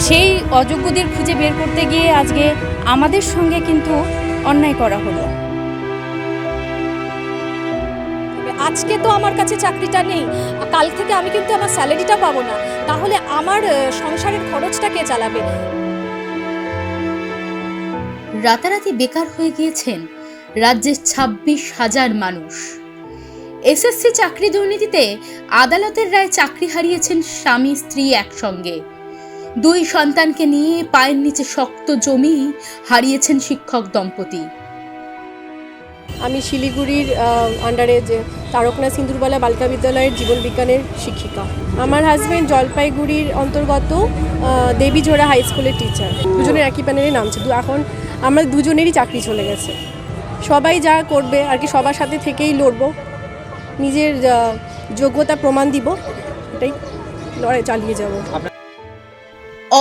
সেই অযোগ্যদের খুঁজে বের করতে গিয়ে আজকে আমাদের সঙ্গে কিন্তু অন্যায় করা হলো। আজকে তো আমার কাছে চাকরিটা নেই, কাল থেকে আমি কিন্তু আমার স্যালারিটা পাবো না, তাহলে আমার সংসারের খরচটা কে চালাবে? রাতারাতি বেকার হয়ে গিয়েছেন রাজ্যের 26,000 মানুষ। এসএসসি চাকরি দুর্নীতিতে আদালতের রায় চাকরি হারিয়েছেন স্বামী স্ত্রী একসঙ্গে। 2 সন্তানকে নিয়ে পায়ের নিচে শক্ত জমি হারিয়েছেন শিক্ষক দম্পতি। আমি শিলিগুড়ির আন্ডারে যে তারকনাথ সিন্দুরবালা বালিকা বিদ্যালয়ের জীবন বিজ্ঞানের শিক্ষিকা। আমার হাজব্যান্ড জলপাইগুড়ির অন্তর্গত দেবীজোড়া হাই স্কুলের টিচার। দুজনের একই প্যানেলে নামছে। এখন আমরা দুজনেরই চাকরি চলে গেছে। সবাই যা করবে আর কি, সবার সাথে থেকেই লড়বো, নিজের যোগ্যতা প্রমাণ দিব, এটাই লড়াই চালিয়ে যাব।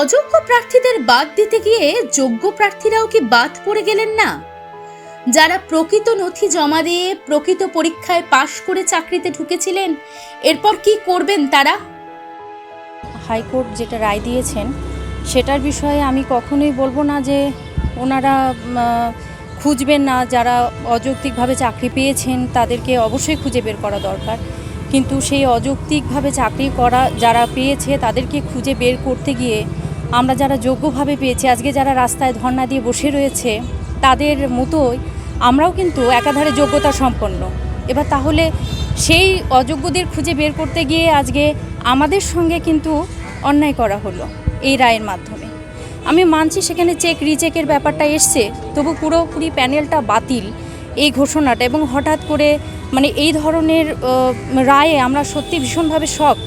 অযোগ্য প্রার্থীদের বাদ দিতে গিয়ে যোগ্য প্রার্থীরাও কি বাদ পড়ে গেলেন না? যারা প্রকৃত নথি জমা দিয়ে প্রকৃত পরীক্ষায় পাশ করে চাকরিতে ঢুকেছিলেন, এরপর কি করবেন তারা? হাইকোর্ট যেটা রায় দিয়েছেন সেটার বিষয়ে আমি কখনোই বলবো না যে ওনারা খুঁজবেন না। যারা অযৌক্তিকভাবে চাকরি পেয়েছেন তাদেরকে অবশ্যই খুঁজে বের করা দরকার, কিন্তু সেই অযৌক্তিকভাবে চাকরি করা যারা পেয়েছে তাদেরকে খুঁজে বের করতে গিয়ে আমরা যারা যোগ্যভাবে পেয়েছি, আজকে যারা রাস্তায় ধর্ণা দিয়ে বসে রয়েছে তাদের মতোই আমরাও কিন্তু একাধারে যোগ্যতা সম্পন্ন। এবার তাহলে সেই অযোগ্যদের খুঁজে বের করতে গিয়ে আজকে আমাদের সঙ্গে কিন্তু অন্যায় করা হলো এই রায়ের মাধ্যমে। আমি মানছি সেখানে চেক রিচেকের ব্যাপারটা এসছে, তবু পুরোপুরি প্যানেলটা বাতিল এই ঘোষণাটা, এবং হঠাৎ করে মানে এই ধরনের রায়ে আমরা সত্যি ভীষণভাবে শকড।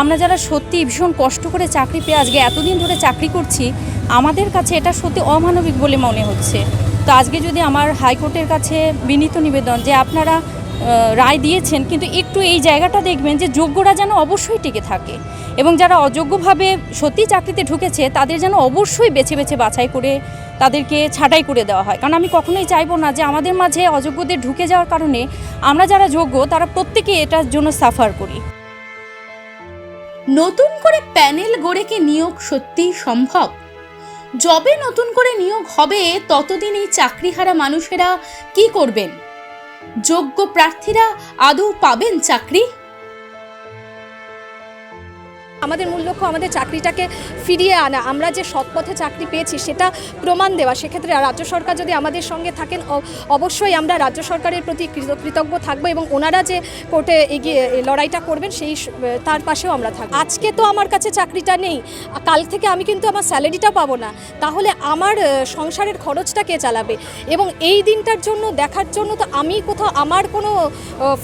আমরা যারা সত্যি ভীষণ কষ্ট করে চাকরি পেয়ে আজকে এতদিন ধরে চাকরি করছি, আমাদের কাছে এটা সত্যি অমানবিক বলে মনে হচ্ছে। তো আজকে যদি আমার হাইকোর্টের কাছে বিনীত নিবেদন যে আপনারা রায় দিয়েছেন, কিন্তু একটু এই জায়গাটা দেখবেন যে যোগ্যরা যেন অবশ্যই টিকে থাকে, এবং যারা অযোগ্যভাবে সত্যি চাকরিতে ঢুকেছে তাদের যেন অবশ্যই বেছে বেছে বাছাই করে তাদেরকে ছাঁটাই করে দেওয়া হয়। কারণ আমি কখনোই চাইবো না যে আমাদের মাঝে অযোগ্যদের ঢুকে যাওয়ার কারণে আমরা যারা যোগ্য তারা প্রত্যেকে এটার জন্য সাফার করি। নতুন করে প্যানেল গড়ে কি নিয়োগ সত্যিই সম্ভব? যবে নতুন করে নিয়োগ হবে ততদিন এই চাকরিহারা মানুষেরা কি করবেন? যোগ্য প্রার্থীরা আদৌ পাবেন চাকরি? আমাদের মূল লক্ষ্য আমাদের চাকরিটাকে ফিরিয়ে আনা, আমরা যে সৎ পথে চাকরি পেয়েছি সেটা প্রমাণ দেওয়া। সেক্ষেত্রে রাজ্য সরকার যদি আমাদের সঙ্গে থাকেন, অবশ্যই আমরা রাজ্য সরকারের প্রতি কৃতজ্ঞ থাকবো, এবং ওনারা যে কোর্টে এগিয়ে লড়াইটা করবেন সেই তার পাশেও আমরা থাকবো। আজকে তো আমার কাছে চাকরিটা নেই, কাল থেকে আমি কিন্তু আমার স্যালারিটা পাবো না, তাহলে আমার সংসারের খরচটা কে চালাবে? এবং এই দিনটার জন্য দেখার জন্য তো আমি কোথাও আমার কোনো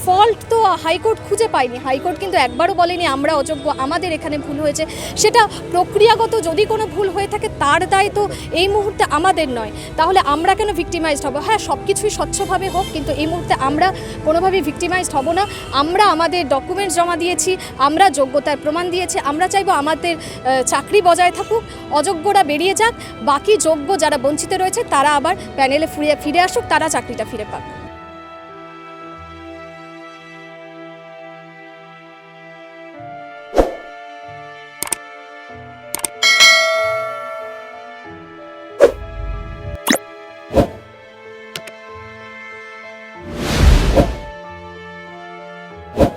ফল্ট তো হাইকোর্ট খুঁজে পাইনি। হাইকোর্ট কিন্তু একবারও বলেনি আমরা অযোগ্য, আমাদের এখানে ভুল হয়েছে। সেটা প্রক্রিয়াগত যদি কোনো ভুল হয়ে থাকে তার দায় তো এই মুহূর্তে আমাদের নয়, তাহলে আমরা কেন ভিক্টিমাইজড হব? হ্যাঁ, সব কিছুই স্বচ্ছভাবে হোক, কিন্তু এই মুহূর্তে আমরা কোনোভাবেই ভিক্টিমাইজড হব না। আমরা আমাদের ডকুমেন্টস জমা দিয়েছি, আমরা যোগ্যতার প্রমাণ দিয়েছি, আমরা চাইবো আমাদের চাকরি বজায় থাকুক, অযোগ্যরা বেরিয়ে যাক, বাকি যোগ্য যারা বঞ্চিত রয়েছে তারা আবার প্যানেলে ফিরে আসুক, তারা চাকরিটা ফিরে পাক।